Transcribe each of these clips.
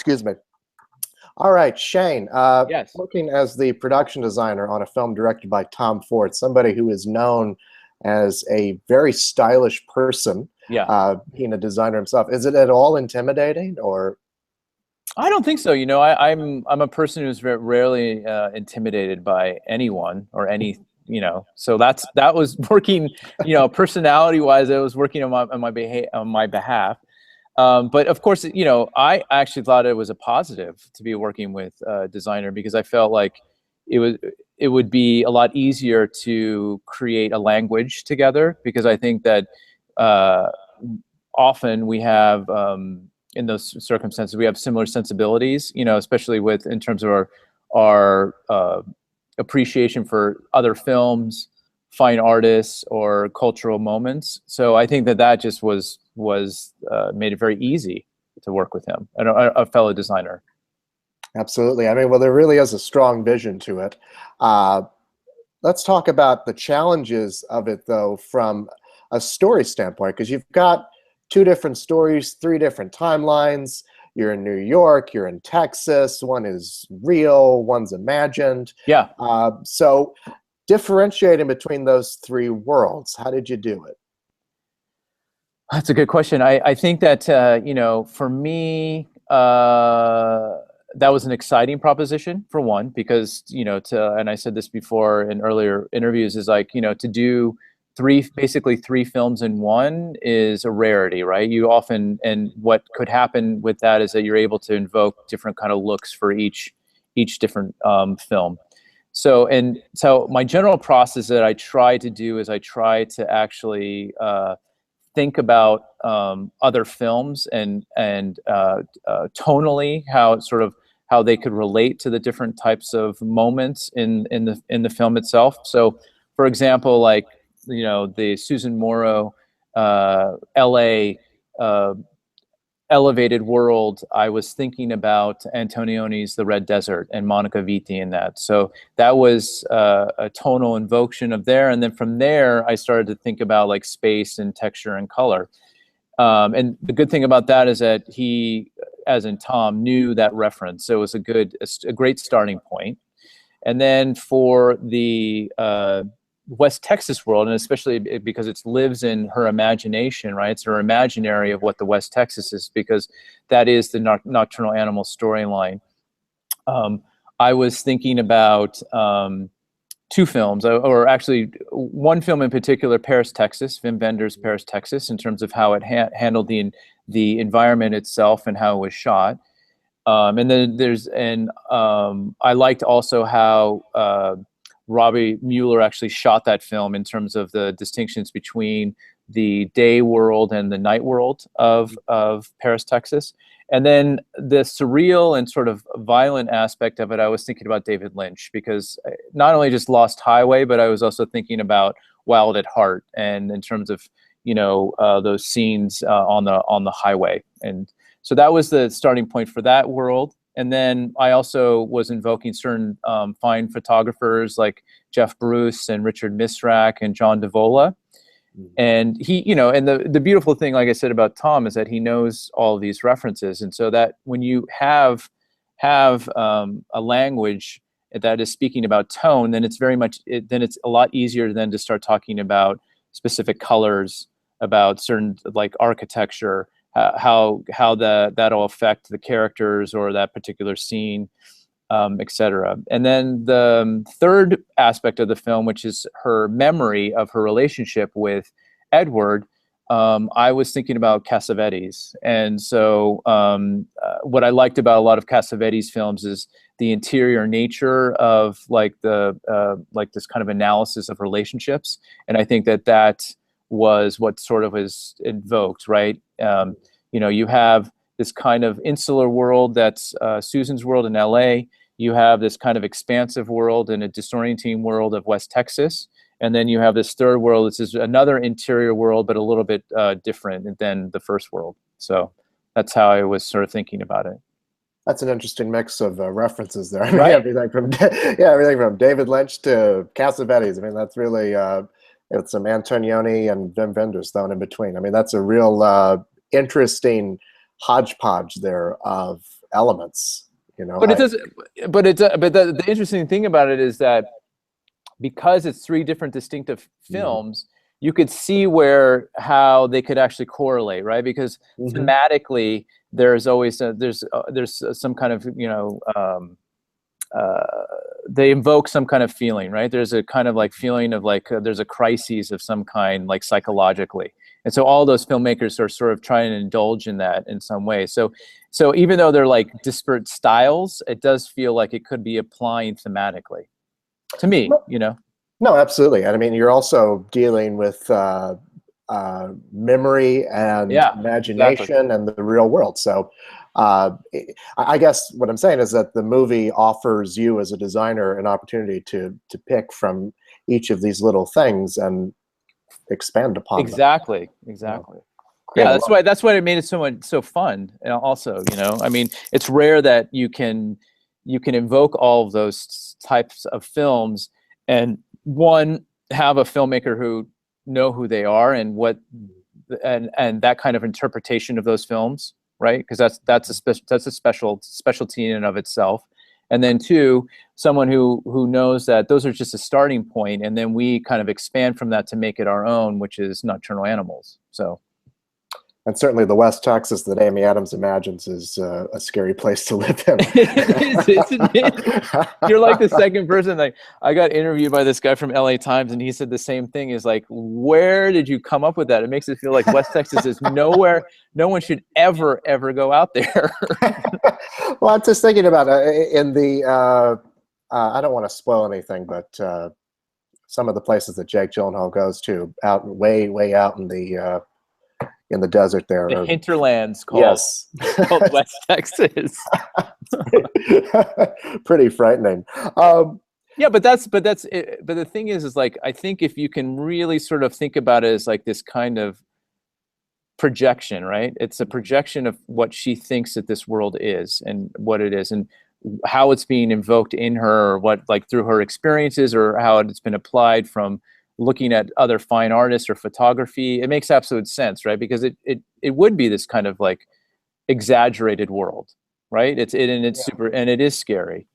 Excuse me. All right, Shane, Yes. working as the production designer on a film directed by Tom Ford, somebody who is known as a very stylish person, Yeah. being a designer himself, is it at all intimidating or? I don't think so. I'm a person who's rarely intimidated by anyone or any. So that was working. Personality wise, it was working on my behalf. But of course, I actually thought it was a positive to be working with a designer because I felt like it was it would be a lot easier to create a language together because I think that uh, often we have in those circumstances we have similar sensibilities, especially with in terms of our appreciation for other films, fine artists, or cultural moments. So I think that just was made it very easy to work with him and a fellow designer. Absolutely. I mean, well, there really is a strong vision to it. Uh, let's talk about the challenges of it, though, from a story standpoint, because you've got two different stories, three different timelines. You're in New York, you're in Texas, one is real, one's imagined. Yeah, So differentiating between those three worlds, how did you do it? that's a good question. I think that for me, that was an exciting proposition for one because and I said this before in earlier interviews is like to do basically three films in one is a rarity, right? You often and what could happen with that is that you're able to invoke different kind of looks for each different film. So my general process that I try to do is I try to actually think about other films and tonally how they could relate to the different types of moments in the film itself. So, for example, like the Susan Morrow L.A. Elevated world, I was thinking about Antonioni's The Red Desert and Monica Vitti in that. So that was a tonal invocation of there. And then from there, I started to think about like space and texture and color. And the good thing about that is that he, as in Tom, knew that reference. So it was a great starting point. And then for the West Texas world, and especially because it lives in her imagination, right? It's her imaginary of what the West Texas is, because that is the Nocturnal Animals storyline. Um, I was thinking about two films, or actually one film in particular, Paris, Texas, Wim Wenders' Paris, Texas, in terms of how it handled the environment itself and how it was shot. And then I liked also how Robbie Mueller actually shot that film in terms of the distinctions between the day world and the night world of Paris, Texas. And then the surreal and sort of violent aspect of it, I was thinking about David Lynch, because not only just Lost Highway, but I was also thinking about Wild at Heart, and in terms of those scenes on the highway. And so that was the starting point for that world. And then I also was invoking certain fine photographers like Jeff Bruce and Richard Misrak and John Davola. And and the beautiful thing, like I said about Tom, is that he knows all of these references. And so that when you have a language that is speaking about tone, then it's then it's a lot easier then to start talking about specific colors, about certain like architecture, that'll affect the characters or that particular scene, etc. And then the third aspect of the film, which is her memory of her relationship with Edward, I was thinking about Cassavetes. And so what I liked about a lot of Cassavetes films is the interior nature of like this kind of analysis of relationships. And I think that was what sort of was invoked, right? You have this kind of insular world that's Susan's world in LA. You have this kind of expansive world and a disorienting world of West Texas. And then you have this third world. This is another interior world, but a little bit different than the first world. So that's how I was sort of thinking about it. That's an interesting mix of references there. I mean, Right? everything from David Lynch to Cassavetes. I mean, that's really it's some Antonioni and Wim Wenders thrown in between. I mean, that's a real interesting hodgepodge there of elements. You know, But it does. But the interesting thing about it is that because it's three different distinctive films, you could see how they could actually correlate, right? Because thematically, there's always there's some kind of they invoke some kind of feeling, right? There's a kind of like feeling of like there's a crisis of some kind, like psychologically, and so all those filmmakers are sort of trying to indulge in that in some way. So even though they're like disparate styles, it does feel like it could be applying thematically to me, you know. No, absolutely. And I mean, you're also dealing with memory and Yeah, exactly. imagination and the real world. So I guess what I'm saying is that the movie offers you as a designer an opportunity to pick from each of these little things and expand upon them. Exactly. Create Yeah, a lot. that's why it made it so fun. And also, you know, I mean, it's rare that you can invoke all of those types of films and one have a filmmaker who know who they are and what and that kind of interpretation of those films, right? Because that's a specialty in and of itself. And then two, someone who knows that those are just a starting point, and then we kind of expand from that to make it our own, which is Nocturnal Animals. So. And certainly the West Texas that Amy Adams imagines is a scary place to live in. It is, isn't it? You're like the second person. Like, I got interviewed by this guy from LA Times, and he said the same thing. Is like, where did you come up with that? It makes it feel like West Texas is nowhere. No one should ever go out there. Well, I'm just thinking about in the. I don't want to spoil anything, but some of the places that Jake Gyllenhaal goes to, out way out in the desert there. The hinterlands called, yes. called West Texas. Pretty frightening. Yeah, but the thing is like, I think if you can really sort of think about it as like this kind of projection, right? It's a projection of what she thinks that this world is and what it is and how it's being invoked in her, or what, like through her experiences, or how it's been applied from looking at other fine artists or photography. It makes absolute sense, right? Because it would be this kind of like exaggerated world, right? It's super, and it is scary.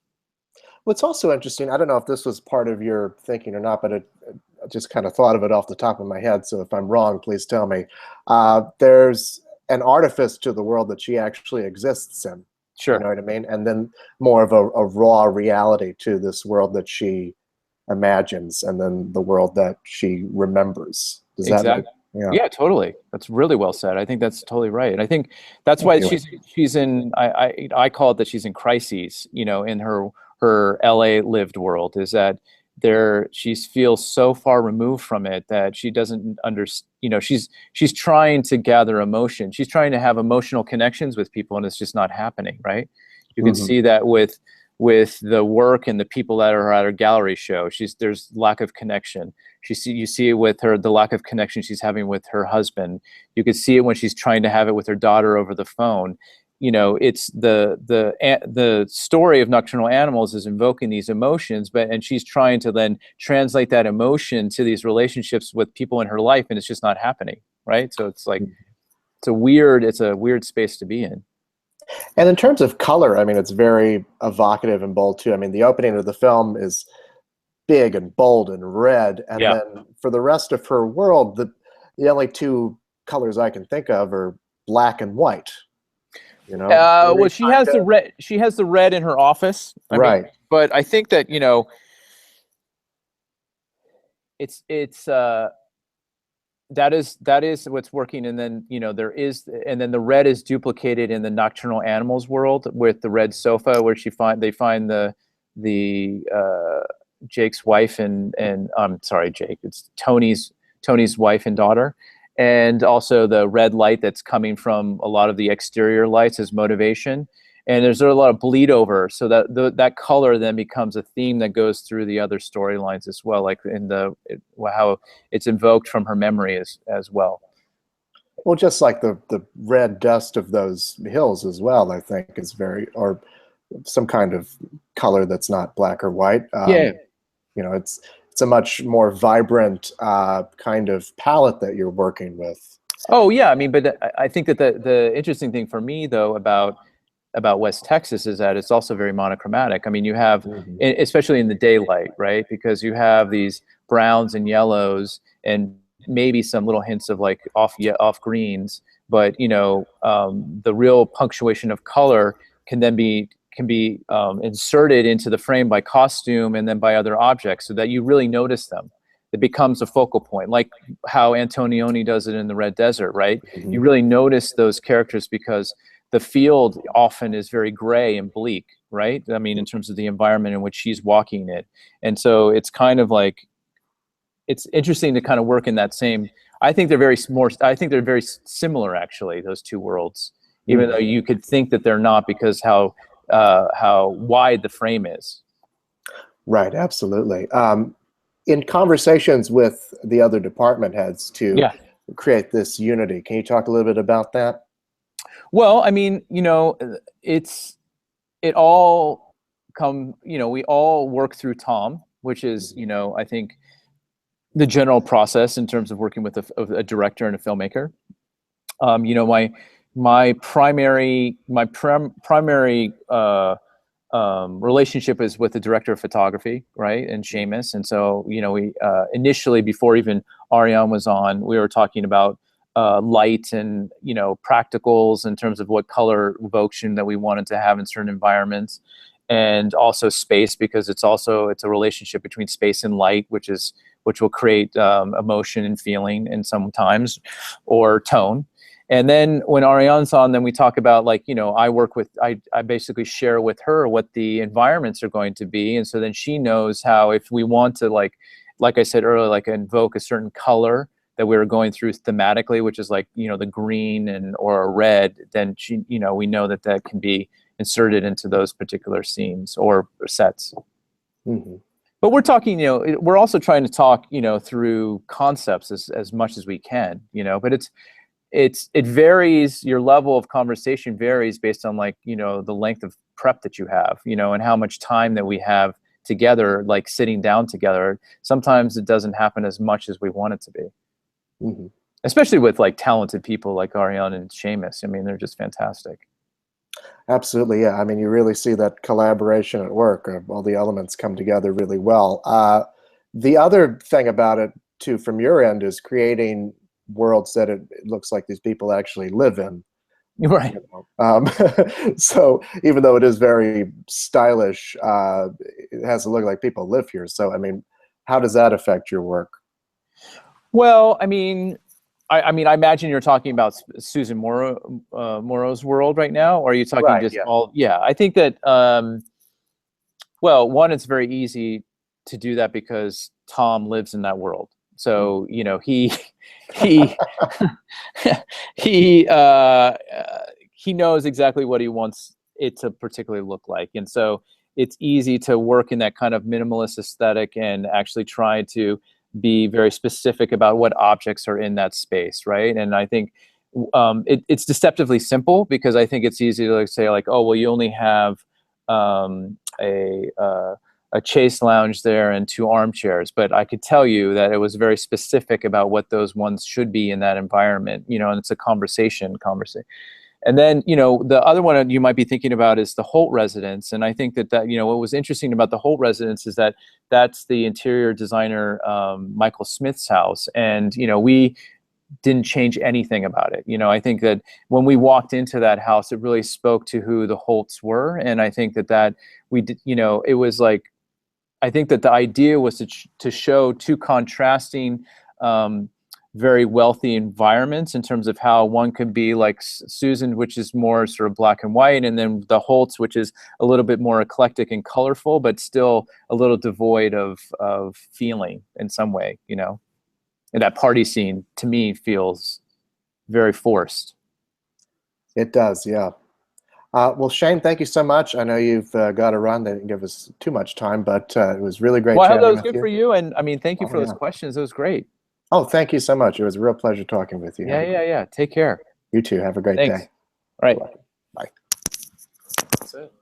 What's also interesting, I don't know if this was part of your thinking or not, but I just kind of thought of it off the top of my head. So if I'm wrong, please tell me. There's an artifice to the world that she actually exists in. Sure. You know what I mean? And then more of a raw reality to this world that she imagines, and then the world that she remembers. Does Exactly. that Yeah, totally. That's really well said. I think that's totally right. And I think that's why she's in. I call it that she's in crises. You know, in her LA lived world, is that she feels so far removed from it that she doesn't understand. You know, she's trying to gather emotion. She's trying to have emotional connections with people, and it's just not happening. Right? You can see that with the work and the people that are at her gallery show. There's lack of connection. You see it with the lack of connection she's having with her husband. You could see it when she's trying to have it with her daughter over the phone. You know, it's the story of Nocturnal Animals is invoking these emotions, and she's trying to then translate that emotion to these relationships with people in her life, and it's just not happening, right? So it's like it's a weird space to be in. And in terms of color, I mean, it's very evocative and bold too. I mean, the opening of the film is big and bold and red, and then for the rest of her world, the only two colors I can think of are black and white. You know, well, she has the red. She has the red in her office, right? But I think that it's that is what's working, and then then the red is duplicated in the Nocturnal Animals world with the red sofa where they find the Jake's wife and I'm sorry, Jake, it's Tony's wife and daughter, and also the red light that's coming from a lot of the exterior lights as motivation. And there's a lot of bleed over, so that color then becomes a theme that goes through the other storylines as well, like in how it's invoked from her memory as well. Well, just like the red dust of those hills as well, I think is or some kind of color that's not black or white. Yeah. You know, it's a much more vibrant kind of palette that you're working with. Oh yeah, I mean, but I think that the interesting thing for me though about about West Texas is that it's also very monochromatic. I mean, you have, Mhm. especially in the daylight, right? Because you have these browns and yellows and maybe some little hints of like off greens, but the real punctuation of color can then be inserted into the frame by costume and then by other objects, so that you really notice them. It becomes a focal point, like how Antonioni does it in the Red Desert, right? You Mhm. really notice those characters because the field often is very gray and bleak, right? I mean, in terms of the environment in which she's walking it. And so it's kind of like, it's interesting to kind of work in that same, I think they're very similar, actually, those two worlds, even though Mhm. you could think that they're not, because how wide the frame is. Right, absolutely. In conversations with the other department heads to Yeah. create this unity, can you talk a little bit about that? Well, I mean, it all we all work through Tom, which is, I think the general process in terms of working with a director and a filmmaker. My primary relationship is with the director of photography, right, and Seamus. And so, we initially, before even Ariane was on, we were talking about light and practicals in terms of what color evocation that we wanted to have in certain environments, and also space, because it's a relationship between space and light, which will create emotion and feeling, and sometimes, or tone. And then when Ariane's on, then we talk about, like, I basically share with her what the environments are going to be. And so then she knows how, if we want to, like I said earlier, like invoke a certain color that we were going through thematically, which is like, the green or a red, then we know that can be inserted into those particular scenes or sets. Mhm. But we're talking, we're also trying to talk, through concepts as much as we can, but it varies. Your level of conversation varies based on, like, the length of prep that you have, and how much time that we have together, like sitting down together. Sometimes it doesn't happen as much as we want it to be, Mhm. especially with like talented people like Ariane and Seamus. I mean, they're just fantastic. Absolutely, yeah. I mean, you really see that collaboration at work. All the elements come together really well. The other thing about it, too, from your end, is creating worlds that it looks like these people actually live in. Right. So even though it is very stylish, it has to look like people live here. So, I mean, how does that affect your work? Well, I imagine you're talking about Susan Morrow's world right now, or are you talking Right, just yeah. all? Yeah, I think that. Well, one, it's very easy to do that because Tom lives in that world. So, he he he knows exactly what he wants it to particularly look like, and so it's easy to work in that kind of minimalist aesthetic and actually try to be very specific about what objects are in that space, right? And I think it's deceptively simple, because I think it's easy to, like, say, like, oh, well, you only have um, a chase lounge there and two armchairs, but I could tell you that it was very specific about what those ones should be in that environment, and it's a conversation. And then, the other one you might be thinking about is the Holt residence. And I think that what was interesting about the Holt residence is that that's the interior designer, Michael Smith's house. And, we didn't change anything about it. I think that when we walked into that house, it really spoke to who the Holts were. And I think that we did, it was like, I think that the idea was to show two contrasting, um, very wealthy environments, in terms of how one could be like Susan, which is more sort of black and white, and then the Holtz, which is a little bit more eclectic and colorful, but still a little devoid of feeling in some way. And that party scene, to me, feels very forced. It does, yeah. Well, Shane, thank you so much. I know you've got to run. They didn't give us too much time, but it was really great Well, I hope that chatting was with good for you. you. And I mean, thank you Oh, for those yeah. questions. It was great. Oh, thank you so much. It was a real pleasure talking with you. Yeah, yeah, yeah. Take care. You too. Have a great Thanks. day. All You're right. welcome. Bye. That's it.